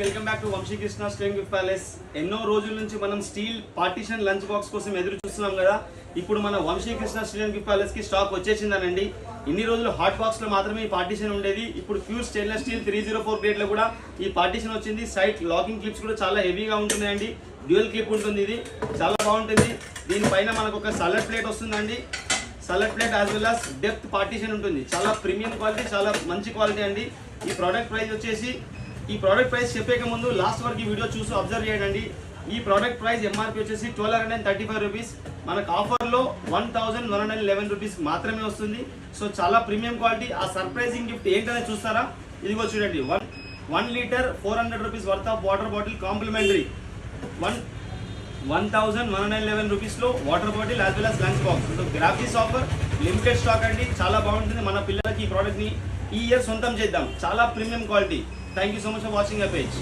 Welcome back to Vamsikrishna string palace. ఎన్నో రోజుల నుంచి మనం స్టీల్ పార్టీషన్ లంచ్ బాక్స్ కోసం ఎదురు చూస్తున్నాం కదా. ఇప్పుడు మన వంశీకృష్ణ స్ట్రింగ్ ప్యాలెస్ కి స్టాక్ వచ్చేసిందనండి. ఇన్ని రోజులు హాట్ బాక్స్ లో మాత్రమే ఈ పార్టీషన్ ఉండేది. ఇప్పుడు ప్యూర్ స్టెయిన్లెస్ స్టీల్ 304 గ్రేడ్ లో కూడా ఈ పార్టీషన్ వచ్చింది. సైడ్ లాకింగ్ క్లిప్స్ కూడా చాలా హెవీగా ఉంటున్నాయండి. డ్యూయల్ క్లిప్ ఉంటుంది, ఇది చాలా బాగుంటుంది. దీనిపైన మనకు ఒక సలాడ్ ప్లేట్ వస్తుందండి. Salad plate as well as depth partition ఉంటుంది. చాలా ప్రీమియం క్వాలిటీ, చాలా మంచి క్వాలిటీ అండి. ఈ ప్రోడక్ట్ ప్రైస్ వచ్చేసి, ఈ ప్రోడక్ట్ ప్రైస్ చెప్పేక ముందు లాస్ట్ వరకు ఈ వీడియో చూసి అబ్జర్వ్ చేయండి. ఈ ప్రోడక్ట్ ప్రైస్ ఎంఆర్పి వచ్చేసి 1235 రూపీస్. మనకు ఆఫర్లో 1111 రూపీస్ మాత్రమే వస్తుంది. సో చాలా ప్రీమియం క్వాలిటీ. ఆ సర్ప్రైజింగ్ గిఫ్ట్ ఏంటనేది చూస్తారా? ఇదిగో చూడండి, 1 litre 400 rupees worth of water bottle complimentary. 1111 రూపీస్లో water bottle as well as lunch box. So grab this offer, limited stock అండి. చాలా బాగుంటుంది. మన పిల్లలకి ఈ ప్రోడక్ట్ని ఈ ఇయర్ సొంతం చేద్దాం. చాలా premium quality. Thank you so much for watching our page.